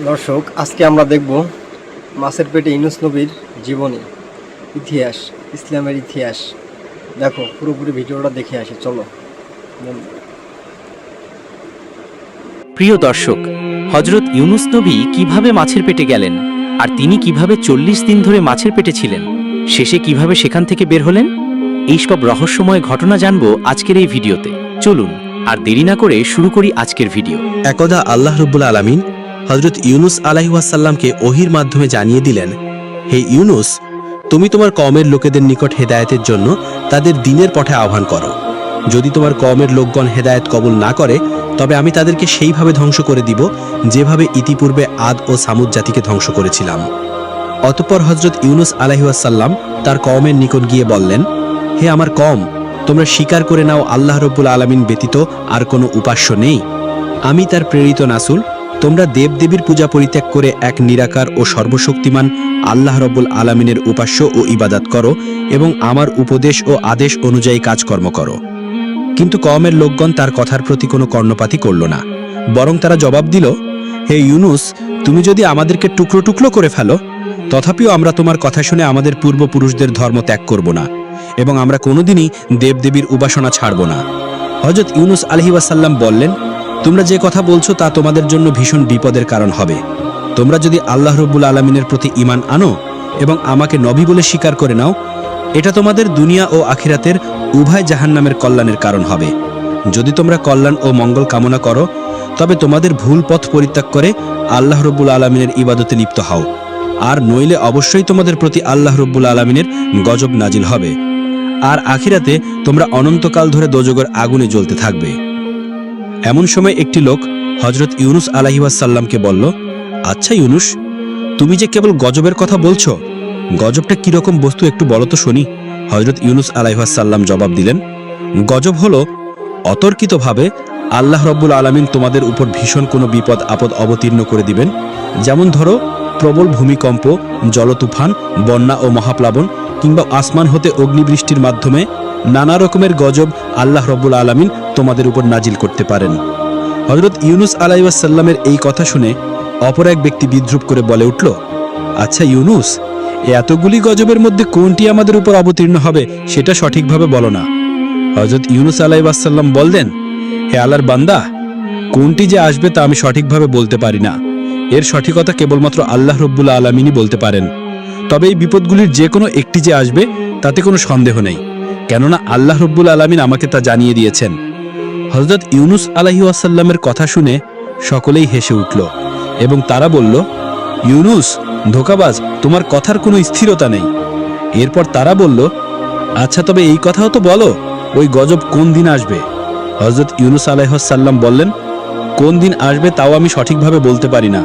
দর্শক, আজকে আমরা দেখব মাছের পেটে ইউনূস নবীর জীবনী, ইতিহাস, ইসলামের ইতিহাস। দেখো, পুরোপুরি ভিডিওটা দেখে আসি, চলো। প্রিয় দর্শক, হযরত ইউনূস নবী কিভাবে মাছের পেটে গেলেন, আর তিনি কিভাবে 40 দিন ধরে মাছের পেটে ছিলেন, শেষে কিভাবে সেখান থেকে বের হলেন, এই সব রহস্যময় ঘটনা জানবো আজকের এই ভিডিওতে। চলুন আর দেরি না করে শুরু করি আজকের ভিডিও। একদা আল্লাহ রাব্বুল আলামিন হযরত ইউনূস আলাইহিস সালামকে ওহীর মাধ্যমে জানিয়ে দিলেন, হে ইউনূস, তুমি তোমার কওমের লোকেদের নিকট হেদায়েতের জন্য তাদের দ্বীনের পথে আহ্বান করো। যদি তোমার কওমের লোকগণ হেদায়েত কবুল না করে, তবে আমি তাদেরকে সেইভাবে ধ্বংস করে দিব যেভাবে ইতিপূর্বে আদ ও সামুদ জাতিকে ধ্বংস করেছিলাম। অতঃপর হযরত ইউনূস আলাইহিস সালাম তার কওমের নিকট গিয়ে বললেন, হে আমার কওম, তোমরা স্বীকার করে নাও আল্লাহ রাব্বুল আলামিন ব্যতীত আর কোনো উপাস্য নেই। আমি তার প্রেরিত রাসূল। তোমরা দেবদেবীর পূজা পরিত্যাগ করে এক নিরাকার ও সর্বশক্তিমান আল্লাহ রাব্বুল আলামিনের উপাস্য ও ইবাদত করো এবং আমার উপদেশ ও আদেশ অনুযায়ী কাজকর্ম করো। কিন্তু কওমের লোকগণ তার কথার প্রতি কোনো কর্ণপাতই করল না, বরং তারা জবাব দিল, হে ইউনূস, তুমি যদি আমাদেরকে টুকরো টুকরো করে ফেলো, তথাপিও আমরা তোমার কথা শুনে আমাদের পূর্বপুরুষদের ধর্ম ত্যাগ করব না এবং আমরা কোনোদিনই দেবদেবীর উপাসনা ছাড়ব না। হযরত ইউনূস আলাইহিস সালাম বললেন, তোমরা যে কথা বলছো তা তোমাদের জন্য ভীষণ বিপদের কারণ হবে। তোমরা যদি আল্লাহ রাব্বুল আলামিনের প্রতি ঈমান আনো এবং আমাকে নবী বলে স্বীকার করে নাও, এটা তোমাদের দুনিয়া ও আখিরাতের উভয় জাহান্নামের কল্যাণের কারণ হবে। যদি তোমরা কল্যাণ ও মঙ্গল কামনা করো, তবে তোমাদের ভুল পথ পরিত্যাগ করে আল্লাহ রাব্বুল আলামিনের ইবাদতে লিপ্ত হও, আর নইলে অবশ্যই তোমাদের প্রতি আল্লাহ রাব্বুল আলামিনের গজব নাজিল হবে, আর আখিরাতে তোমরা অনন্তকাল ধরে দোজখের আগুনে জ্বলতে থাকবে। এমন সময় একটি লোক হযরত ইউনূস আলাইহিস সালামকে বলল, আচ্ছা ইউনূস, তুমি যে কেবল গজবের কথা বলছো, গজবটা কিরকম বস্তু একটু বলো তো শুনি। হযরত ইউনূস আলাইহিস সালাম জবাব দিলেন, গজব হলো অতর্কিতভাবে আল্লাহ রাব্বুল আলামিন তোমাদের উপর ভীষণ কোনো বিপদ আপদ অবতীর্ণ করে দিবেন। যেমন ধরো, প্রবল ভূমিকম্প, জলতুফান, বন্যা ও মহাপ্লাবন, কিংবা আসমান হতে অগ্নিবৃষ্টির মাধ্যমে নানা রকমের গজব আল্লাহ রাব্বুল আলামিন তোমাদের উপর নাজিল করতে পারেন। হযরত ইউনূস আলাইহিস সালামের এই কথা শুনে অপর এক ব্যক্তি বিদ্রূপ করে বলে উঠল, আচ্ছা ইউনূস, এতগুলি গজবের মধ্যে কোনটি আমাদের উপর অবতীর্ণ হবে সেটা সঠিকভাবে বলো না। হযরত ইউনূস আলাইহিস সালাম বললেন, হে আল্লাহর বান্দা, কোনটি যে আসবে তা আমি সঠিকভাবে বলতে পারি না। এর সঠিকতা কেবলমাত্র আল্লাহ রাব্বুল আলামিনই বলতে পারেন। তবে এই বিপদগুলির যে কোনো একটি যে আসবে তাতে কোনো সন্দেহ নেই, কেননা আল্লাহ রাব্বুল আলামিন আমাকে তা জানিয়ে দিয়েছেন। হযরত ইউনূস আলাইহিস সালামের কথা শুনে সকলেই হেসে উঠল এবং তারা বলল, ইউনূস, ধোঁকাবাজ, তোমার কথার কোনো স্থিরতা নেই। এরপর তারা বলল, আচ্ছা তবে এই কথাও তো বলো, ওই গজব কোন দিন আসবে? হযরত ইউনূস আলাইহিস সালাম বললেন, কোন দিন আসবে তাও আমি সঠিকভাবে বলতে পারি না।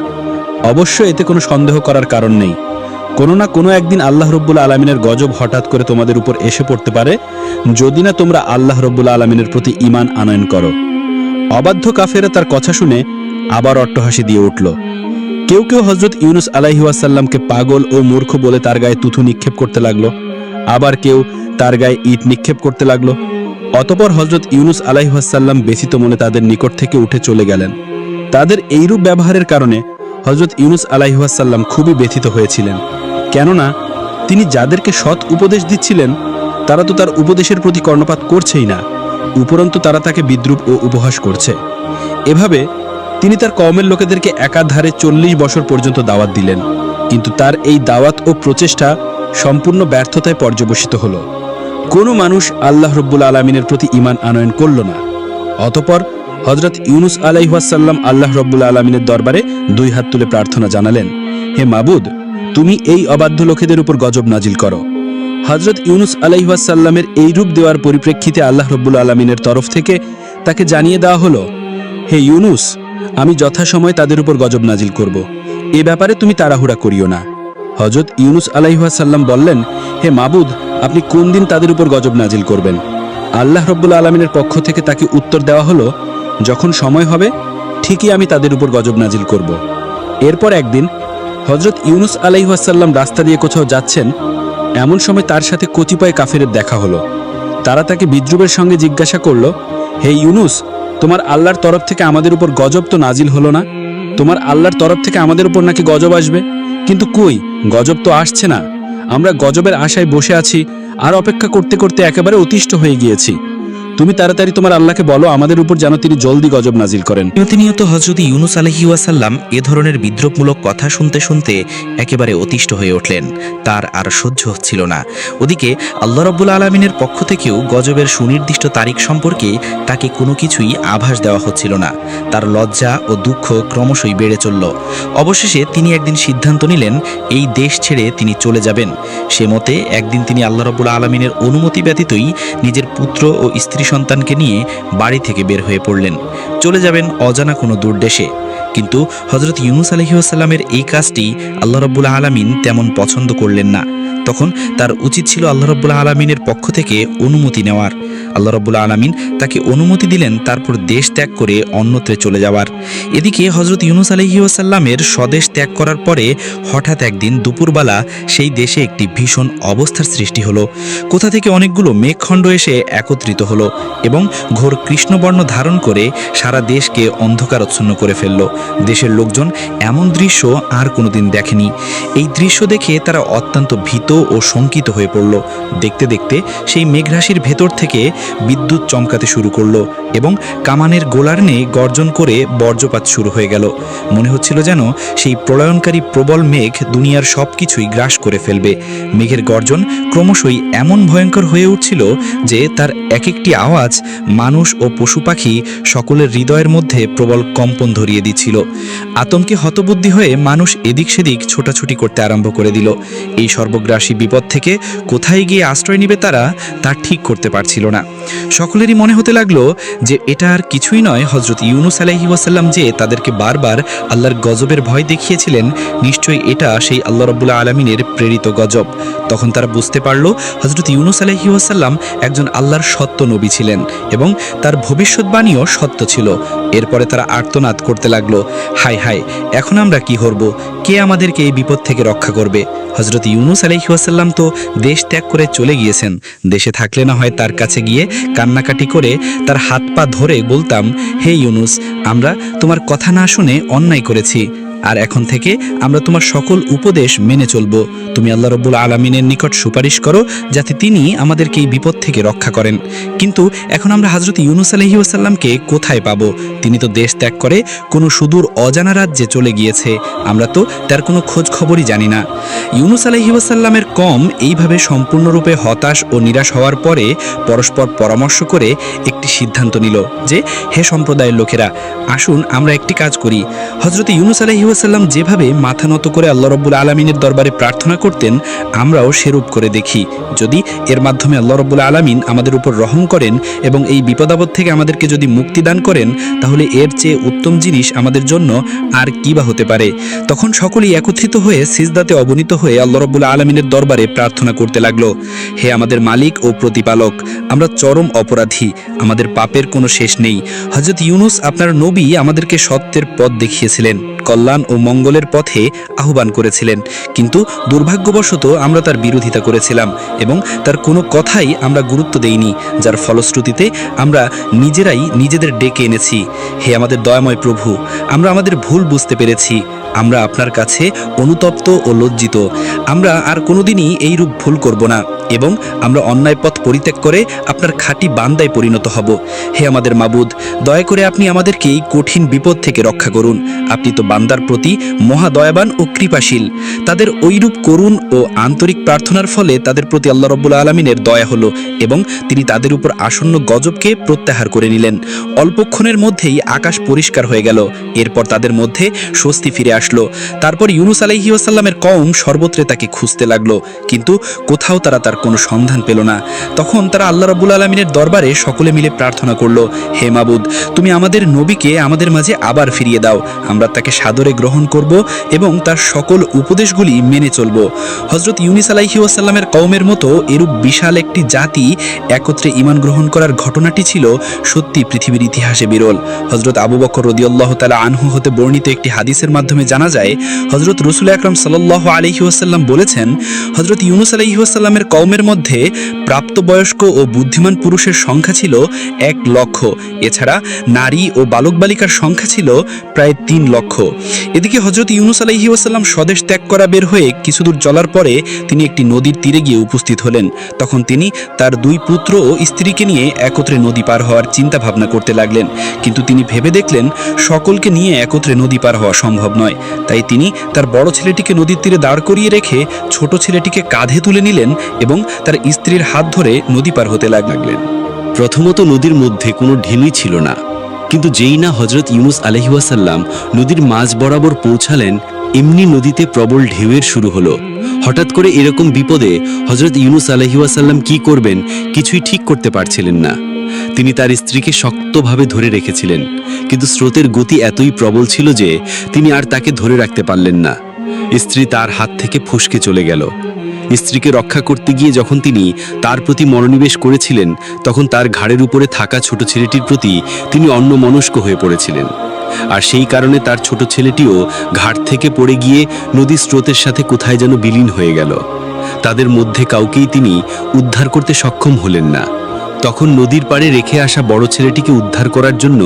অবশ্য এতে কোনো সন্দেহ করার কারণ নেই। কোনো না কোনো একদিন আল্লাহ রাব্বুল আলামিনের গজব হঠাৎ করে তোমাদের উপর এসে পড়তে পারে, যদি না তোমরা আল্লাহ রাব্বুল আলামিনের প্রতি ঈমান আনয়ন করো। অবাধ্য কাফেরা তার কথা শুনে আবার অট্টহাসি দিয়ে উঠল। কেউ কেউ হযরত ইউনূস আলাইহিস সালামকে পাগল ও মূর্খ বলে তার গায়ে তুথু নিক্ষেপ করতে লাগলো, আবার কেউ তার গায়ে ইট নিক্ষেপ করতে লাগলো। অতঃপর হযরত ইউনূস আলাইহিস সালাম ব্যথিত মনে তাদের নিকট থেকে উঠে চলে গেলেন। তাদের এইরূপ ব্যবহারের কারণে হযরত ইউনূস আলাইহিস সালাম খুবই ব্যথিত হয়েছিলেন, কেননা তিনি যাদেরকে সৎ উপদেশ দিচ্ছিলেন তারা তো তার উপদেশের প্রতি কর্ণপাত করছেই না, উপরন্তু তারা তাকে বিদ্রূপ ও উপহাস করছে। এভাবে তিনি তার কওমের লোকেদেরকে একাধারে 40 বছর পর্যন্ত দাওয়াত দিলেন, কিন্তু তার এই দাওয়াত ও প্রচেষ্টা সম্পূর্ণ ব্যর্থতায় পর্যবসিত হল। কোনো মানুষ আল্লাহ রাব্বুল আলামিনের প্রতি ঈমান আনয়ন করল না। অতঃপর হযরত ইউনূস আলাইহিস সালাম আল্লাহ রাব্বুল আলামিনের দরবারে 2 হাত তুলে প্রার্থনা জানালেন, হে মাবুদ, তুমি এই অবাধ্য লোকেদের উপর গজব নাজিল করো। হযরত ইউনূস আলাইহিস সালামের এই রূপ দেওয়ার পরিপ্রেক্ষিতে আল্লাহ রাব্বুল আলামিনের তরফ থেকে তাকে জানিয়ে দেওয়া হলো, হে ইউনূস, আমি যথাসময়ে তাদের উপর গজব নাজিল করব, এ ব্যাপারে তুমি তাড়াহুড়া করিও না। হযরত ইউনূস আলাইহিস সালাম বললেন, হে মাবুদ, আপনি কোন দিন তাদের উপর গজব নাজিল করবেন? আল্লাহ রাব্বুল আলামিনের পক্ষ থেকে তাকে উত্তর দেওয়া হলো, যখন সময় হবে ঠিকই আমি তাদের উপর গজব নাজিল করব। এরপর একদিন হযরত ইউনূস আলাইহিস সালাম রাস্তা দিয়ে কোথাও যাচ্ছেন, এমন সময় তার সাথে কতিপয় কাফেরের দেখা হলো। তারা তাকে বিদ্রূপের সঙ্গে জিজ্ঞাসা করল, হে ইউনূস, তোমার আল্লাহর তরফ থেকে আমাদের উপর গজব তো নাজিল হলো না? তোমার আল্লাহর তরফ থেকে আমাদের উপর নাকি গজব আসবে, কিন্তু কই, গজব তো আসছে না। আমরা গজবের আশায় বসে আছি, আর অপেক্ষা করতে করতে একেবারে অতিষ্ঠ হয়ে গিয়েছি। তুমি তাড়াতাড়ি তোমার আল্লাহকে বলো আমাদের উপর যেন তিনি জলদি গজব নাজিল করেন। প্রতিনিয়ত হযরত ইউনুস আলাইহি ওয়াসাল্লাম এ ধরনের বিদ্রূপমূলক কথা শুনতে শুনতে একেবারে অতিষ্ঠ হয়ে উঠলেন। তার আর সহ্য হচ্ছিল না। ওদিকে আল্লাহ রাব্বুল আলামিনের পক্ষ থেকেও গজবের সুনির্দিষ্ট তারিখ সম্পর্কে তাকে কোনো কিছুই আভাস দেওয়া হচ্ছিল না। তার লজ্জা ও দুঃখ ক্রমশই বেড়ে চলল। অবশেষে তিনি একদিন সিদ্ধান্ত নিলেন এই দেশ ছেড়ে তিনি চলে যাবেন। সে মতে একদিন তিনি আল্লাহ রাব্বুল আলামিনের অনুমতি ব্যতীতই নিজের পুত্র ও স্ত্রী সন্তানকে নিয়ে বাড়ি থেকে বের হয়ে পড়লেন। চলে যাবেন অজানা কোনো দূর দেশে। কিন্তু হযরত ইউনুস আলাইহিস সালামের এই কাজটি আল্লাহ রাব্বুল আলামিন তেমন পছন্দ করলেন না। তখন তার উচিত ছিল আল্লাহ রাব্বুল আলামিনের পক্ষ থেকে অনুমতি নেওয়ার। আল্লাহ রাব্বুল আলামিন তাকে অনুমতি দিলেন তারপর দেশ ত্যাগ করে অন্যত্রে চলে যাওয়ার। এদিকে হযরত ইউনুস আলাইহিস সালামের স্বদেশ ত্যাগ করার পরে হঠাৎ একদিন দুপুরবেলা সেই দেশে একটি ভীষণ অবস্থার সৃষ্টি হলো। কোথা থেকে অনেকগুলো মেঘখণ্ড এসে একত্রিত হলো এবং ঘোর কৃষ্ণবর্ণ ধারণ করে সারা দেশকে অন্ধকারাচ্ছন্ন করে ফেলল। দেশের লোকজন এমন দৃশ্য আর কোনোদিন দেখেনি। এই দৃশ্য দেখে তারা অত্যন্ত ভীত ও শঙ্কিত হয়ে পড়ল। দেখতে দেখতে সেই মেঘরাশির ভেতর থেকে বিদ্যুৎ চমকাতে শুরু করলো এবং কামানের গোলার নিয়ে গর্জন করে বজ্রপাত শুরু হয়ে গেল। মনে হচ্ছিল যেন সেই প্রলয়নকারী প্রবল মেঘ দুনিয়ার সব কিছুই গ্রাস করে ফেলবে। মেঘের গর্জন ক্রমশই এমন ভয়ঙ্কর হয়ে উঠছিল যে তার এক একটি আওয়াজ মানুষ ও পশু পাখি সকলের হৃদয়ের মধ্যে প্রবল কম্পন ধরিয়ে দিচ্ছিল। আতঙ্কে হতবুদ্ধি হয়ে মানুষ এদিক সেদিক ছোটাছুটি করতে আরম্ভ করে দিল। এই সর্বগ্রাসী বিপদ থেকে কোথায় গিয়ে আশ্রয় নেবে তারা তা ঠিক করতে পারছিল না। সকলেরই মনে হতে লাগলো যে এটা আর কিছুই নয়, হযরত ইউনুস আলাইহিস সালাম যে তাদেরকে বারবার আল্লাহর গজবের ভয় দেখিয়েছিলেন, নিশ্চয়ই এটা সেই আল্লাহ রাব্বুল আলামিনের প্রেরিত গজব। তখন তারা বুঝতে পারল হযরত ইউনুস আলাইহিস সালাম একজন আল্লাহর সত্য নবী ছিলেন এবং তার ভবিষ্যৎবাণীও সত্য ছিল। এরপরে তারা আর্তনাদ করতে লাগলো, হায় হায়, এখন আমরা কি করব? কে আমাদেরকে এই বিপদ থেকে রক্ষা করবে? হযরত ইউনুস আলাইহিস সালাম তো দেশ ত্যাগ করে চলে গিয়েছেন। দেশে থাকলে না হয় তার কাছে গিয়ে কান্নাকাটি করে তার হাত পা ধরে বলতাম, হে ইউনুস, আমরা তোমার কথা না শুনে অন্যায় করেছি, আর এখন থেকে আমরা তোমার সকল উপদেশ মেনে চলব। তুমি আল্লাহ রাব্বুল আলামিনের নিকট সুপারিশ করো যাতে তিনি আমাদেরকে এই বিপদ থেকে রক্ষা করেন। কিন্তু এখন আমরা হযরত ইউনুস আলাইহিস সালামকে কোথায় পাবো? তিনি তো দেশ ত্যাগ করে কোনো সুদূর অজানা রাজ্যে চলে গিয়েছে। আমরা তো তার কোনো খোঁজ খবরই জানি না। ইউনুস আলাইহিস সালামের কওম এইভাবে সম্পূর্ণরূপে হতাশ ও নিরাশ হওয়ার পরে পরস্পর পরামর্শ করে একটি সিদ্ধান্ত নিল যে, হে সম্প্রদায়ের লোকেরা, আসুন আমরা একটি কাজ করি। হযরত ইউনুস আলাইহিস সালাম যেভাবে মাথা নত করে আল্লাহ রাব্বুল আলামিনের দরবারে প্রার্থনা করতেন, আমরাও সেরূপ করে দেখি। যদি এর মাধ্যমে আল্লাহ রাব্বুল আলামিন আমাদের উপর রহম করেন এবং এই বিপদাপদ থেকে আমাদেরকে যদি মুক্তি দান করেন, তাহলে এর চেয়ে উত্তম জিনিস আমাদের জন্য আর কি বা হতে পারে। তখন সকলেই একত্রিত হয়ে সিজদাতে অবনীত হয়ে আল্লাহ রাব্বুল আলামিনের দরবারে প্রার্থনা করতে লাগলো, হে আমাদের মালিক ও প্রতিপালক, আমরা চরম অপরাধী, আমাদের পাপের কোনো শেষ নেই। হযরত ইউনুস আপনার নবী আমাদেরকে সত্যের পথ দেখিয়েছিলেন, কল্যাণ ও মঙ্গলের পথে আহ্বান করেছিলেন, কিন্তু দুর্ভাগ্যবশত আমরা তার বিরোধিতা করেছিলাম এবং তার কোনো কথাই আমরা গুরুত্ব দেইনি, যার ফলশ্রুতিতে আমরা নিজেরাই নিজেদের ডেকে এনেছি। হে আমাদের দয়াময় প্রভু, আমরা আমাদের ভুল বুঝতে পেরেছি। আমরা আপনার কাছে অনুতপ্ত ও লজ্জিত। আমরা আর কোনোদিনই এইরূপ ভুল করব না এবং আমরা অন্যায় পথ পরিত্যাগ করে আপনার খাঁটি বান্দায় পরিণত হব। হে আমাদের মাবুদ, দয়া করে আপনি আমাদেরকে এই কঠিন বিপদ থেকে রক্ষা করুন। আপনি তো বান্দার প্রতি মহা দয়াবান ও কৃপাশীল। তাদের ঐরূপ করুণ ও আন্তরিক প্রার্থনার ফলে তাদের প্রতি আল্লাহ রাব্বুল আলামিনের দয়া হলো এবং তিনি তাদের উপর আসন্ন গজবকে প্রত্যাহার করে নিলেন। অল্পক্ষণের মধ্যেই আকাশ পরিষ্কার হয়ে গেল। এরপর তাদের মধ্যে স্বস্তি ফিরে আসলো। তারপর ইউনুস আলাইহিস সালামের কওম সর্বত্রে তাকে খুঁজতে লাগলো, কিন্তু কোথাও তারা তার কোনো সন্ধান পেল না। তখন তারা আল্লাহ রাব্বুল আলামিনের দরবারে সকলে মিলে প্রার্থনা করলো, হে মাবুদ, তুমি আমাদের নবীকে আমাদের মাঝে আবার ফিরিয়ে দাও। আমরা তাকে সাদরে গ্রহণ করব এবং তার সকল উপদেশগুলি মেনে চলব। হযরত ইউনুস আলাইহিস সালামের কওমের মতো এরূপ বিশাল একটি জাতি একত্রে ঈমান গ্রহণ করার ঘটনাটি ছিল সত্যি পৃথিবীর ইতিহাসে বিরল। হযরত আবু বকর রাদিয়াল্লাহু তাআলা আনহু হতে বর্ণিত একটি হাদিসের মাধ্যমে জানা যায় হযরত রাসূল আকরাম সাল্লাল্লাহু আলাইহি ওয়াসাল্লাম বলেছেন, হযরত ইউনুস আলাইহি ওয়াসাল্লামের কওমের মধ্যে প্রাপ্তবয়স্ক ও বুদ্ধিমান পুরুষের সংখ্যা ছিল 1 লক্ষ। এছাড়া নারী ও বালক বালিকার সংখ্যা ছিল প্রায় 3 লক্ষ। এদিকে হযরত ইউনুস আলাইহি ওয়াসাল্লাম স্বদেশ ত্যাগ করা বের হয়ে কিছুদূর চলার পরে তিনি একটি নদীর তীরে গিয়ে উপস্থিত হলেন। তখন তিনি তার 2 পুত্র ও স্ত্রীকে নিয়ে একত্রে নদী পার হওয়ার চিন্তা ভাবনা করতে লাগলেন। কিন্তু তিনি ভেবে দেখলেন সকলকে নিয়ে একত্রে নদী পার হওয়া সম্ভব নয়। তাই তিনি তার বড় ছেলেটিকে নদীর তীরে দাঁড় করিয়ে রেখে ছোট ছেলেটিকে কাঁধে তুলে নিলেন এবং তার স্ত্রীর হাত ধরে নদী পার হতে লাগলেন। প্রথমত নদীর মধ্যে কোনো ঢিলই ছিল না, কিন্তু যেই না হযরত ইউনুস আলাইহিস সালাম নদীর মাঝ বরাবর পৌঁছালেন, এমনি নদীতে প্রবল ঢেউয়ের শুরু হলো। হঠাৎ করে এরকম বিপদে হযরত ইউনুস আলাইহিস সালাম কি করবেন কিছুই ঠিক করতে পারছিলেন না। তিনি তার স্ত্রীকে শক্তভাবে ধরে রেখেছিলেন, কিন্তু স্রোতের গতি এতই প্রবল ছিল যে তিনি আর তাকে ধরে রাখতে পারলেন না। স্ত্রী তার হাত থেকে ফসকে চলে গেল। স্ত্রীকে রক্ষা করতে গিয়ে যখন তিনি তার প্রতি মনোনিবেশ করেছিলেন, তখন তার ঘাড়ের উপরে থাকা ছোট ছেলেটির প্রতি তিনি অন্যমনস্ক হয়ে পড়েছিলেন। আর সেই কারণে তার ছোট ছেলেটিও ঘাট থেকে পড়ে গিয়ে নদীর স্রোতের সাথে কোথায় যেন বিলীন হয়ে গেল। তাদের মধ্যে কাউকেই তিনি উদ্ধার করতে সক্ষম হলেন না। তখন নদীর পাড়ে রেখে আসা বড় ছেলেটিকে উদ্ধার করার জন্য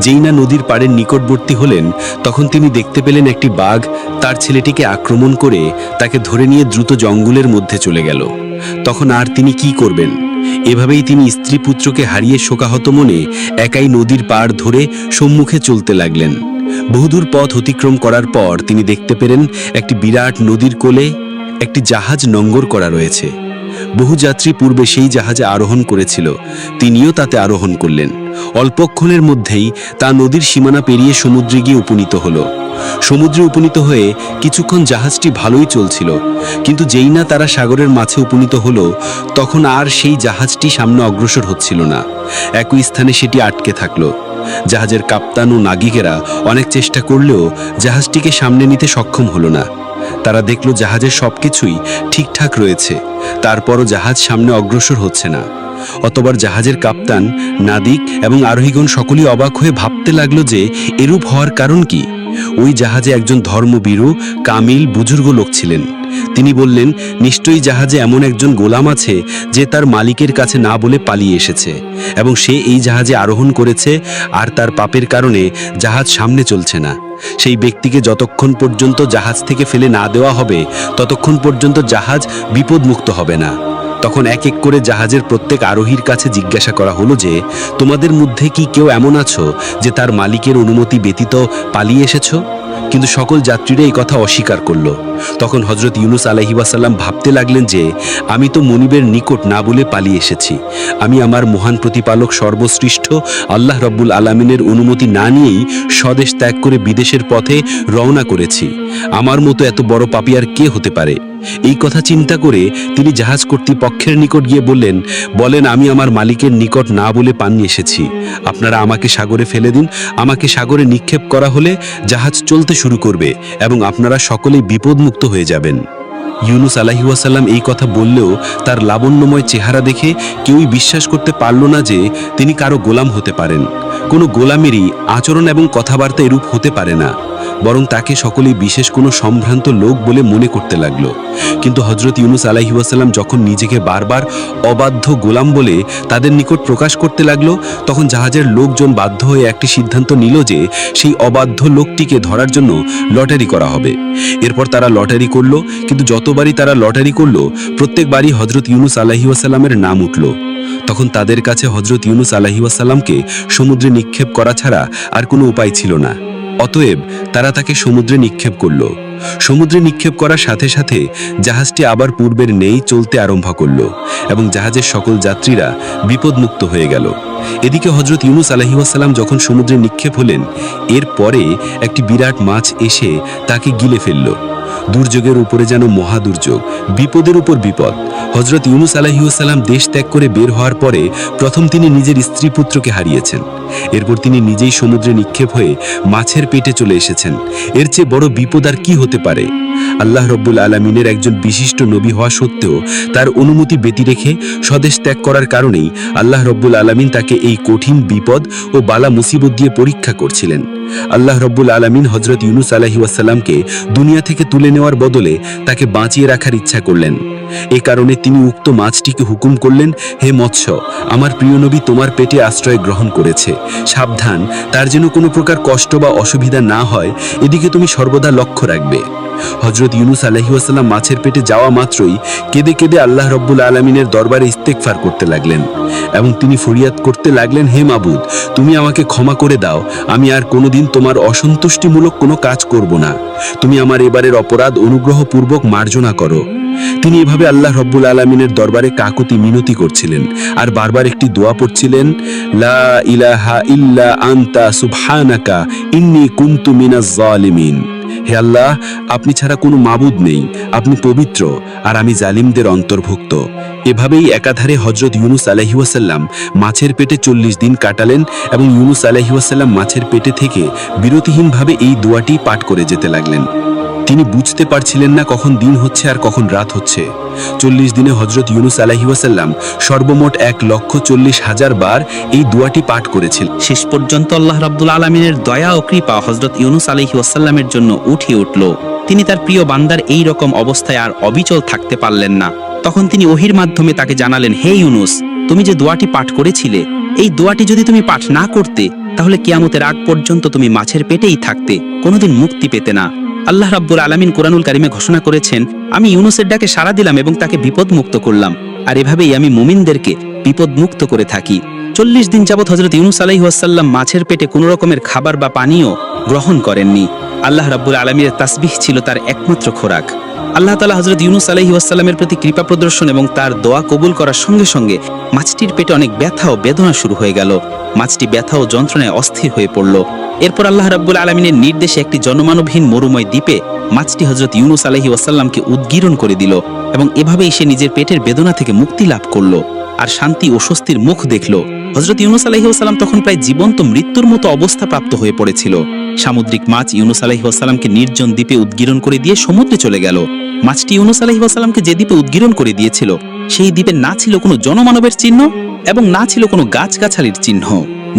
যেই না নদীর পাড়ের নিকটবর্তী হলেন, তখন তিনি দেখতে পেলেন একটি বাঘ তার ছেলেটিকে আক্রমণ করে তাকে ধরে নিয়ে দ্রুত জঙ্গলের মধ্যে চলে গেল। তখন আর তিনি কি করবেন? এভাবেই তিনি স্ত্রী পুত্রকে হারিয়ে শোকাহত মনে একাই নদীর পাড় ধরে সম্মুখে চলতে লাগলেন। বহুদূর পথ অতিক্রম করার পর তিনি দেখতে পেলেন একটি বিরাট নদীর কোলে একটি জাহাজ নোঙর করা রয়েছে। বহু যাত্রী পূর্বে সেই জাহাজে আরোহণ করেছিল, তিনিও তাতে আরোহণ করলেন। অল্পক্ষণের মধ্যেই তা নদীর সীমানা পেরিয়ে সমুদ্রে গিয়ে উপনীত হলো। সমুদ্রে উপনীত হয়ে কিছুক্ষণ জাহাজটি ভালোই চলছিল, কিন্তু যেই না তারা সাগরের মাঝে উপনীত হলো, তখন আর সেই জাহাজটি সামনে অগ্রসর হচ্ছিল না। একই স্থানে সেটি আটকে থাকলো। জাহাজের কাপ্তান ও নাবিকেরা অনেক চেষ্টা করলেও জাহাজটিকে সামনে নিতে সক্ষম হলো না। তারা দেখল জাহাজের সবকিছুই ঠিকঠাক রয়েছে, তারপরও জাহাজ সামনে অগ্রসর হচ্ছে না। অতবার জাহাজের কাপ্তান, নাবিক এবং আরোহীগণ সকলেই অবাক হয়ে ভাবতে লাগলো যে এরূপ হওয়ার কারণ কি। ওই জাহাজে একজন ধর্মবীরু কামিল বুজুর্গ লোক ছিলেন। তিনি বললেন, নিশ্চয়ই জাহাজে এমন একজন গোলাম আছে যে তার মালিকের কাছে না বলে পালিয়ে এসেছে এবং সে এই জাহাজে আরোহণ করেছে, আর তার পাপের কারণে জাহাজ সামনে চলছে না। সেই ব্যক্তিকে যতক্ষণ পর্যন্ত জাহাজ থেকে ফেলে না দেওয়া হবে, ততক্ষণ পর্যন্ত জাহাজ বিপদমুক্ত হবে না। তখন এক এক করে জাহাজের প্রত্যেক আরোহীর কাছে জিজ্ঞাসা করা হলো যে, তোমাদের মধ্যে কি কেউ এমন আছো যে তার মালিকের অনুমতি ব্যতীত পালিয়ে এসেছো? কিন্তু সকল যাত্রীরা এই কথা অস্বীকার করল। তখন হযরত ইউনুস আলাইহিস সালাম ভাবতে লাগলেন যে, আমি তো মনিবের নিকট না বলে পালিয়ে এসেছি। আমি আমার মহান প্রতিপালক সর্বশ্রেষ্ঠ আল্লাহ রাব্বুল আলামিনের অনুমতি না নিয়েই স্বদেশ ত্যাগ করে বিদেশের পথে রওনা করেছি। আমার মতো এত বড় পাপী আর কে হতে পারে? এই কথা চিন্তা করে তিনি জাহাজ কর্তৃপক্ষের নিকট গিয়ে বলেন, আমি আমার মালিকের নিকট না বলে পালিয়ে এসেছি। আপনারা আমাকে সাগরে ফেলে দিন। আমাকে সাগরে নিক্ষেপ করা হলে জাহাজ চলতে শুরু করবে এবং আপনারা সকলেই বিপদমুক্ত হয়ে যাবেন। ইউনুস আলাইহিস সালাম এই কথা বললেও তার লাবণ্যময় চেহারা দেখে কেউই বিশ্বাস করতে পারল না যে তিনি কারো গোলাম হতে পারেন। কোনো গোলামেরই আচরণ এবং কথাবার্তা এরূপ হতে পারে না, বরং তাকে সকলেই বিশেষ কোনো সম্ভ্রান্ত লোক বলে মনে করতে লাগলো। কিন্তু হযরত ইউনুস আলাইহিস সালাম যখন নিজেকে বারবার অবাধ্য গোলাম বলে তাদের নিকট প্রকাশ করতে লাগলো, তখন জাহাজের লোকজন বাধ্য হয়ে একটি সিদ্ধান্ত নিল যে সেই অবাধ্য লোকটিকে ধরার জন্য লটারি করা হবে। এরপর তারা লটারি করলো, কিন্তু যতবারই তারা লটারি করলো, প্রত্যেকবারই হযরত ইউনুস আলাইহিস সালামের নাম উঠল। তখন তাদের কাছে হযরত ইউনুস আলাইহিস সালামকে সমুদ্রে নিক্ষেপ করা ছাড়া আর কোনো উপায় ছিল না। অতএব তারা তাকে সমুদ্রে নিক্ষেপ করলো। সমুদ্রে নিক্ষেপ করার সাথে সাথে জাহাজটি আবার পূর্বের নেই চলতে আরম্ভ করলো এবং জাহাজের সকল যাত্রীরা বিপদমুক্ত হয়ে গেল। এদিকে হযরত ইউনুস আলাইহিস সালাম যখন সমুদ্রে নিক্ষেপ হলেন, এরপরে একটি বিরাট মাছ এসে তাকে গিলে ফেলল। দুর্যোগের উপরে যেন মহাদুর্যোগ, বিপদের উপর বিপদ। হজরত ইউনুস আলাইহিসসালাম দেশ ত্যাগ করে বের হওয়ার পরে প্রথম তিনি নিজের স্ত্রী পুত্রকে হারিয়েছেন। এরপর তিনি নিজেই সমুদ্রে নিক্ষেপ হয়ে মাছের পেটে চলে এসেছেন। এর চেয়ে বড় বিপদ আর কি হতে পারে? আল্লাহ রব্বুল আলামিনের একজন বিশিষ্ট নবী হওয়া সত্ত্বেও তার অনুমতি ব্যতি রেখে স্বদেশ ত্যাগ করার কারণেই আল্লাহ রব্বুল আলামিন তাকে এই কঠিন বিপদ ও বালা মুসিবত দিয়ে পরীক্ষা করছিলেন। আল্লাহ রব্বুল আলামিন হজরত ইউনুস আলাইহিসসালামকে দুনিয়া থেকে তুলে নেওয়ার বদলে তাকে বাঁচিয়ে রাখার ইচ্ছা করলেন। এ কারণে তিনি উক্ত মাছটিকে হুকুম করলেন, হে মৎস্য, আমার প্রিয় নবী তোমার পেটে আশ্রয় গ্রহণ করেছে, সাবধান, তার যেন কোনো প্রকার কষ্ট বা অসুবিধা না হয়, এদিকে তুমি সর্বদা লক্ষ্য রাখবে। হজরত ইউনুস আলাইহিসসালাম মাছের পেটে যাওয়া মাত্রই কেঁদে কেঁদে আল্লাহ রব্বুল আলামিনের দরবারে ইস্তেগফার করতে লাগলেন এবং তিনি ফরিয়াদ করতে লাগলেন, হে মাবুদ, তুমি আমাকে ক্ষমা করে দাও, আমি আর কোনোদিন তোমার অসন্তুষ্টিমূলক কোনো কাজ করব না, তুমি আমার এবারের অপরাধ অনুগ্রহপূর্বক মার্জনা করো। তিনি এভাবে আল্লাহ রব্বুল আলামিনের দরবারে কাকুতি মিনতি করছিলেন আর বারবার একটি দোয়া পড়ছিলেন, লা ইলাহা ইল্লা আনতা সুবহানাকা ইন্নী কুনতু মিনাজ জালিমিন। হে আল্লাহ, আপনি ছাড়া কোনো মাবুদ নেই, আপনি পবিত্র আর আমি জালিমদের অন্তর্ভুক্ত। এভাবেই একাধারে হজরত ইউনুস আলাইহিসসালাম মাছের পেটে 40 দিন কাটালেন এবং ইউনুস আলাইহিসসালাম মাছের পেটে থেকে বিরতিহীনভাবে এই দোয়াটি পাঠ করে যেতে লাগলেন। তিনি বুঝতে পারছিলেন না কখন দিন হচ্ছে আর কখন রাত হচ্ছে। 40 দিনে হজরত ইউনুস আলাইহিসসালাম সর্বমোট 1,40,000 বার এই দোয়াটি পাঠ করেছিল। শেষ পর্যন্ত আল্লাহ রাব্বুল আলামিনের দয়া ও কৃপা হযরত ইউনুস আলাইহিস সালামের জন্য উঠে উঠল। তিনি তার প্রিয় বান্দার এই রকম অবস্থায় আর অবিচল থাকতে পারলেন না। তখন তিনি ওহির মাধ্যমে তাকে জানালেন, হে ইউনুস, তুমি যে দোয়াটি পাঠ করেছিলে, এই দোয়াটি যদি তুমি পাঠ না করতে তাহলে কিয়ামতের আগ পর্যন্ত তুমি মাছের পেটেই থাকতে, কোনোদিন মুক্তি পেতে না। আল্লাহ রাব্বুল আলামিন কোরআনুল কারিমে ঘোষণা করেছেন, আমি ইউনুসের ডাকে সাড়া দিলাম এবং তাকে বিপদ মুক্ত করলাম, আর এভাবেই আমি মুমিনদেরকে বিপদ মুক্ত করে থাকি। 40 দিন যাবৎ হযরত ইউনুস আলাইহিস সালাম মাছের পেটে কোনো রকমের খাবার বা পানীয় গ্রহণ করেননি। আল্লাহ রাব্বুল আলামিনের তাসবিহ ছিল তার একমাত্র খোরাক। আল্লাহ তাআলা হযরত ইউনুস আলাইহিস সালামের প্রতি কৃপা প্রদর্শন এবং তার দোয়া কবুল করার সঙ্গে সঙ্গে মাছটির পেটে অনেক ব্যথা ও বেদনা শুরু হয়ে গেল। মাছটি ব্যথা ও যন্ত্রণায় অস্থির হয়ে পড়ল। এরপর আল্লাহ রাব্বুল আলামিনের নির্দেশে একটি জনমানবহীন মরুময় দ্বীপে মাছটি হযরত ইউনুস আলাইহিস সালামকে উদ্গীরণ করে দিল এবং এভাবেই সে নিজের পেটের বেদনা থেকে মুক্তি লাভ করল আর শান্তি ও স্বস্তির মুখ দেখল। হযরত ইউনুস আলাইহিস সালাম তখন প্রায় জীবন্ত মৃত্যুর মতো অবস্থা প্রাপ্ত হয়ে পড়েছিল। সামুদ্রিক মাছ ইউনুস আলাইহিস সালামকে নির্জন দ্বীপে উদ্গীরণ করে দিয়ে সমুদ্রে চলে গেল। মাছটি ইউনুস আলাইহিস সালামকে যে দ্বীপে উদ্গীরণ করে দিয়েছিল সেই দ্বীপে না ছিল কোনো জনমানবের চিহ্ন এবং না ছিল কোনো গাছগাছালির চিহ্ন।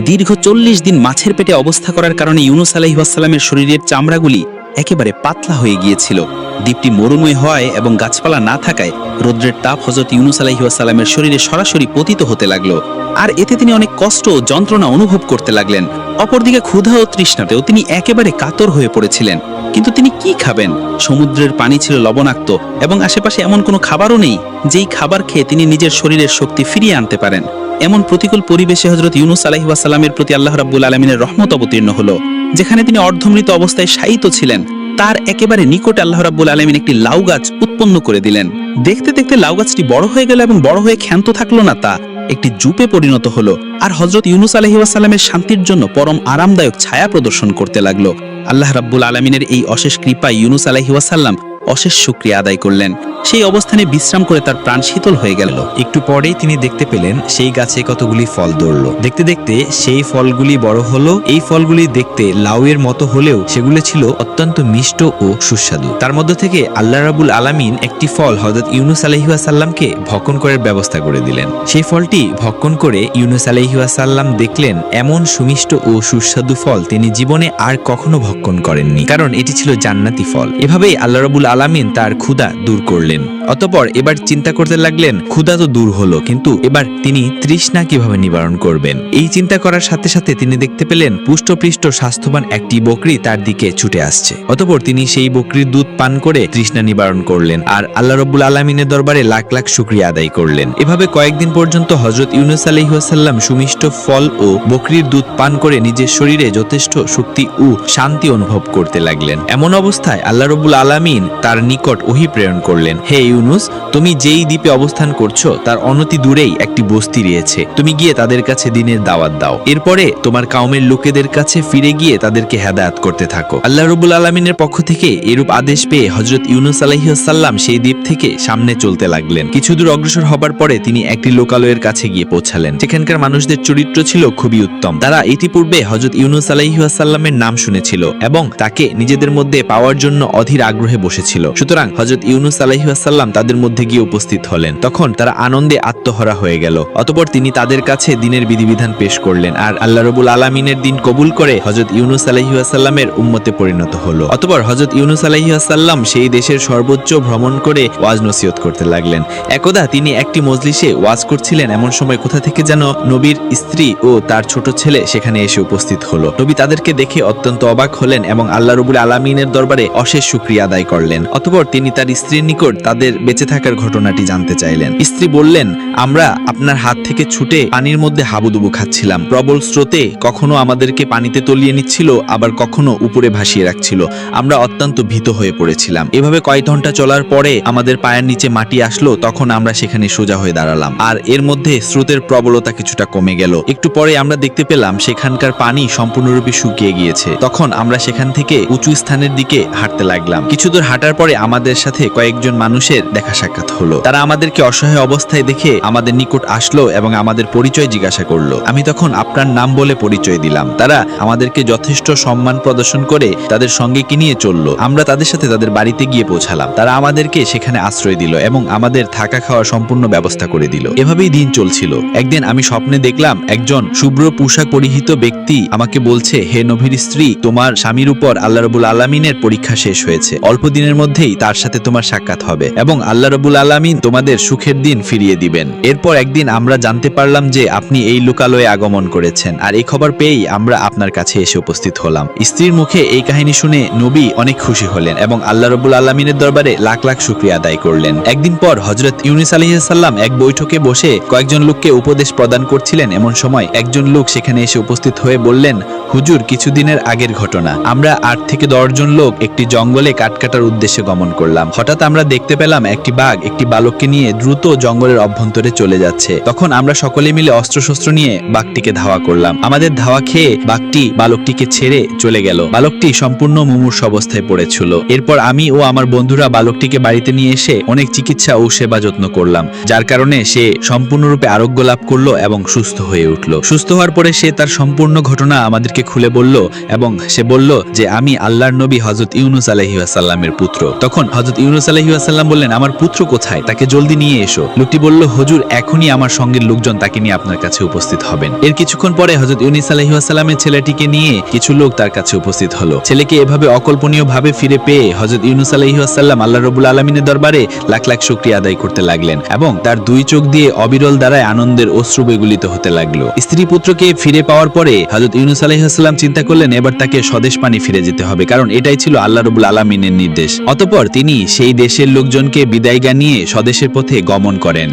দীর্ঘ 40 দিন মাছের পেটে অবস্থা করার কারণে ইউনুস আলাইহিস সালামের শরীরের চামড়াগুলি একেবারে পাতলা হয়ে গিয়েছিল। দ্বীপটি মরুময় হওয়ায় এবং গাছপালা না থাকায় রৌদ্রের তাপ হযরত ইউনুস আলাইহিস সালামের শরীরে সরাসরি পতিত হতে লাগলো, আর এতে তিনি অনেক কষ্ট ও যন্ত্রণা অনুভব করতে লাগলেন। অপরদিকে ক্ষুধা ও তৃষ্ণাতেও তিনি একেবারে কাতর হয়ে পড়েছিলেন। কিন্তু তিনি কি খাবেন? সমুদ্রের পানি ছিল লবণাক্ত এবং আশেপাশে এমন কোনো খাবারও নেই যেই খাবার খেয়ে তিনি নিজের শরীরের শক্তি ফিরিয়ে আনতে পারেন। এমন প্রতিকূল পরিবেশে হযরত ইউনুস আলাইহিস সালামের প্রতি আল্লাহ রাব্বুল আলামিনের রহমত অবতীর্ণ হলো। যেখানে তিনি অর্ধমৃত অবস্থায় শায়িত ছিলেন তার একেবারে নিকটে আল্লাহ রাব্বুল আলামিন একটি লাউ গাছ উৎপন্ন করে দিলেন। দেখতে দেখতে লাউ গাছটি বড় হয়ে গেল এবং বড় হয়ে ক্ষান্ত থাকলো না, তা একটি জুপে পরিণত হলো আর হযরত ইউনুস আলাইহিস সালামের শান্তির জন্য পরম আরামদায়ক ছায়া প্রদর্শন করতে লাগলো। আল্লাহ রাব্বুল আলামিনের এই অশেষ কৃপায় ইউনুস আলাইহিস সালাম অশেষ শুকরিয়া আদায় করলেন। সেই অবস্থানে বিশ্রাম করে তার প্রাণ শীতল হয়ে গেল। একটু পরেই তিনি দেখতে পেলেন সেই গাছে কতগুলি ফল ধরল। দেখতে দেখতে সেই ফলগুলি বড় হলো। এই ফলগুলি দেখতে লাউয়ের মতো হলেও সেগুলো ছিল অত্যন্ত মিষ্ট ও সুস্বাদু। তার মধ্য থেকে আল্লাহ রাব্বুল আলামিন একটি ফল হযরত ইউনুস আলাইহিস সালামকে ভক্ষণ করার ব্যবস্থা করে দিলেন। সেই ফলটি ভক্ষণ করে ইউনুস আলাইহিস সালাম দেখলেন এমন সুমিষ্ট ও সুস্বাদু ফল তিনি জীবনে আর কখনো ভক্ষণ করেননি, কারণ এটি ছিল জান্নাতি ফল। এভাবেই আল্লাহ রাব্বুল আলামিন তার ক্ষুধা দূর করলেন। অতঃপর এবার চিন্তা করতে লাগলেন, ক্ষুধা তো দূর হলো, কিন্তু এবার তিনি তৃষ্ণা কিভাবে নিবারণ করবেন। এই চিন্তা করার সাথে সাথে তিনি দেখতে পেলেন পুষ্টপৃষ্ট স্বাস্থ্যবান একটি বকরি তার দিকে ছুটে আসছে। অতঃপর তিনি সেই বকরির দুধ পান করে তৃষ্ণা নিবারণ করলেন আর আল্লাহ রাব্বুল আলামিনের দরবারে লাখ লাখ শুকরিয়া আদায় করলেন। এভাবে কয়েকদিন পর্যন্ত হযরত ইউনুস আলাইহিস সালাম সুমিষ্ট ফল ও বকরির দুধ পান করে নিজের শরীরে যথেষ্ট শক্তি ও শান্তি অনুভব করতে লাগলেন। এমন অবস্থায় আল্লাহ রাব্বুল আলামিন তার নিকট ওহী প্রেরণ করলেন, হে ইউনুস, তুমি যেই দ্বীপে অবস্থান করছো তার অনতি দূরেই একটি বস্তি রয়েছে। তুমি গিয়ে তাদের কাছে দ্বীনের দাওয়াত দাও। এরপরে তোমার কাউমের লোকেদের কাছে ফিরে গিয়ে তাদেরকে হেদায়েত করতে থাকো। আল্লাহ রাব্বুল আলামিনের পক্ষ থেকে এরূপ আদেশ পেয়ে হযরত ইউনুস আলাইহিস সালাম সেই দ্বীপ থেকে সামনে চলতে লাগলেন। কিছু দূর অগ্রসর হবার পরে তিনি একটি লোকালয়ের কাছে গিয়ে পৌঁছালেন। সেখানকার মানুষদের চরিত্র ছিল খুবই উত্তম। তারা ইতিপূর্বে হযরত ইউনুস আলাইহিস সালামের নাম শুনেছিল এবং তাকে নিজেদের মধ্যে পাওয়ার জন্য অধীর আগ্রহে বসেছিল। সুতরাং হযরত ইউনুস আলাইহিস সালাম তাদের মধ্যে গিয়ে উপস্থিত হলেন। তখন তারা আনন্দে আত্মহারা হয়ে গেল। অতঃপর তিনি তাদের কাছে দ্বীনের বিধিবিধান পেশ করলেন আর আল্লাহ রাব্বুল আলামিনের দ্বীন কবুল করে হযরত ইউনুস আলাইহিস সালামের উম্মতে পরিণত হলো। অতঃপর হযরত ইউনুস আলাইহিস সালাম সেই দেশের সর্বোচ্চ ভ্রমণ করে ওয়াজ নসিহত করতে লাগলেন। একদা তিনি একটি মজলিসে ওয়াজ করছিলেন, এমন সময় কোথা থেকে যেন নবীর স্ত্রী ও তার ছোট ছেলে সেখানে এসে উপস্থিত হলো। নবী তাদেরকে দেখে অত্যন্ত অবাক হলেন এবং আল্লাহ রাব্বুল আলামিনের দরবারে অশেষ শুকরিয়া আদায় করলেন। অতঃপর তিনি তার স্ত্রীর নিকট তাদের বেঁচে থাকার ঘটনাটি জানতে চাইলেন। স্ত্রী বললেন, আমরা আপনার হাত থেকে ছুটে পানির মধ্যে হাবুডুবু খাচ্ছিলাম। প্রবল স্রোতে কখনো আমাদেরকে পানিতে তলিয়ে নিচ্ছিল, আবার কখনো উপরে ভাসিয়ে রাখছিল। আমরা অত্যন্ত ভীত হয়ে পড়েছিলাম। এভাবে কয়েক ঘন্টা চলার পরে আমাদের পায়ের নিচে মাটি আসলো, তখন আমরা সেখানে সোজা হয়ে দাঁড়ালাম আর এর মধ্যে স্রোতের প্রবলতা কিছুটা কমে গেল। একটু পরে আমরা দেখতে পেলাম সেখানকার পানি সম্পূর্ণরূপে শুকিয়ে গিয়েছে। তখন আমরা সেখান থেকে উঁচু স্থানের দিকে হাঁটতে লাগলাম। কিছু দূর হাঁটার পরে আমাদের সাথে কয়েকজন মানুষের দেখা সাক্ষাৎ হলো। তারা আমাদেরকে অসহায় অবস্থায় দেখে আমাদের নিকট আসলো এবং আমাদের পরিচয় জিজ্ঞাসা করলো। আমি তখন আপনার নাম বলে পরিচয় দিলাম। তারা আমাদেরকে যথেষ্ট সম্মান প্রদর্শন করে তাদের সঙ্গে কি নিয়ে চললো। আমরা তাদের সাথে তাদের বাড়িতে গিয়ে পৌঁছালাম। তারা আমাদেরকে সেখানে আশ্রয় দিল এবং আমাদের থাকা খাওয়ার সম্পূর্ণ ব্যবস্থা করে দিল। এভাবেই দিন চলছিল। একদিন আমি স্বপ্নে দেখলাম একজন শুভ্র পোশাক পরিহিত ব্যক্তি আমাকে বলছে, হে নবীর স্ত্রী, তোমার স্বামীর উপর আল্লাহ রাব্বুল আলামিনের পরীক্ষা শেষ হয়েছে। অল্প দিনের মধ্যেই তার সাথে তোমার সাক্ষাৎ হবে এবং আল্লাহ রাব্বুল আলামিন তোমাদের সুখের দিন ফিরিয়ে দিবেন। এরপর একদিন আমরা জানতে পারলাম যে আপনি এই লোকালয়ে আগমন করেছেন আর এই খবর পেয়েই আমরা আপনার কাছে এসে উপস্থিত হলাম। স্ত্রীর মুখে এই কাহিনী শুনে নবী অনেক খুশি হলেন এবং আল্লাহ রাব্বুল আলামিনের দরবারে লাখ লাখ শুকরিয়া আদায় করলেন। একদিন পর হযরত ইউনুস আলাইহিস সালাম এক বৈঠকে বসে কয়েকজন লোককে উপদেশ প্রদান করছিলেন। এমন সময় একজন লোক সেখানে এসে উপস্থিত হয়ে বললেন, হুজুর, কিছুদিনের আগের ঘটনা। আমরা 8 থেকে 10 জন লোক একটি জঙ্গলে কাঠ কাটার উদ্দেশ্যে গমন করলাম। হঠাৎ আমরা দেখতে পেলাম একটি বাঘ একটি বালককে নিয়ে দ্রুত জঙ্গলের অভ্যন্তরে চলে যাচ্ছে। তখন আমরা সকলে মিলে অস্ত্রশস্ত্র নিয়ে বাঘটিকে ধাওয়া করলাম। আমাদের ধাওয়া খেয়ে বাঘটি বালকটিকে ছেড়ে চলে গেল। বালকটি সম্পূর্ণ মুমূর্ষ অবস্থায় পড়েছিল। এরপর আমি ও আমার বন্ধুরা বালকটিকে বাড়িতে নিয়ে এসে অনেক চিকিৎসা ও সেবা যত্ন করলাম, যার কারণে সে সম্পূর্ণরূপে আরোগ্য লাভ করলো এবং সুস্থ হয়ে উঠল। সুস্থ হওয়ার পরে সে তার সম্পূর্ণ ঘটনা আমাদেরকে খুলে বলল এবং সে বলল যে আমি আল্লাহর নবী হযরত ইউনুস আলাইহিস সালামের পুত্র। তখন হযরত ইউনুস আলাইহিস সালাম বললেন, আমার পুত্র কোথায়? তাকে জলদি নিয়ে এসো। লোকটি বলল, হুজুর, এখনই আমার সঙ্গের লোকজন তাকে নিয়ে আপনার কাছে উপস্থিত হবেন। এর কিছুক্ষণ পরে হযরত ইউনুস আলাইহিস সালামের ছেলেটিকে নিয়ে কিছু লোক তার কাছে উপস্থিত হলো। ছেলেকে এভাবে অকল্পনীয় ভাবে ফিরে পেয়ে হযরত ইউনুস আলাইহিস সালাম আল্লাহ রাব্বুল আলামিনের দরবারে লাখ লাখ শুকরিয়া আদায় করতে লাগলেন এবং তার দুই চোখ দিয়ে অবিরল দ্বারায় আনন্দের অশ্রু বেগুলিত হতে লাগলো। স্ত্রী পুত্রকে ফিরে পাওয়ার পরে হযরত ইউনুস আলাইহিস সালাম চিন্তা করলেন এবার তাকে স্বদেশ পানি ফিরে যেতে হবে, কারণ এটাই ছিল আল্লাহ রাব্বুল আলামিনের নির্দেশ। অতঃপর তিনি সেই দেশের লোকজনকে বিদায় জানিয়ে স্বদেশের পথে গমন করেন।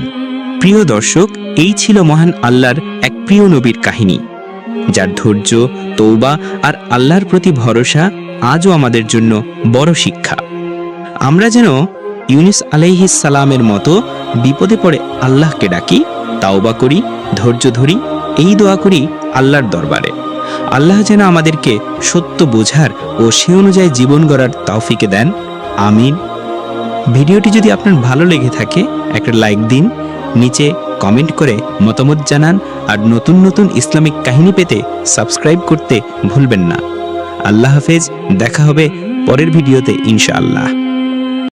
প্রিয় দর্শক, এই ছিল মহান আল্লাহর এক প্রিয় নবীর কাহিনী, যার ধৈর্য, তৌবা আর আল্লাহর প্রতি ভরসা আজও আমাদের জন্য বড় শিক্ষা। আমরা যেন ইউনুস আলাইহিস সালামের মতো বিপদে পড়ে আল্লাহকে ডাকি, তাওবা করি, ধৈর্য ধরি, এই দোয়া করি আল্লাহর দরবারে। আল্লাহ যেন আমাদেরকে সত্য বোঝার ও সে অনুযায়ী জীবন গড়ার তৌফিক দেন। আমিন। ভিডিওটি যদি আপনার ভালো লেগে থাকে একটা লাইক দিন, নিচে কমেন্ট করে মতামত জানান আর নতুন নতুন ইসলামিক কাহিনী পেতে সাবস্ক্রাইব করতে ভুলবেন না। আল্লাহ হাফেজ, দেখা হবে পরের ভিডিওতে ইনশাআল্লাহ।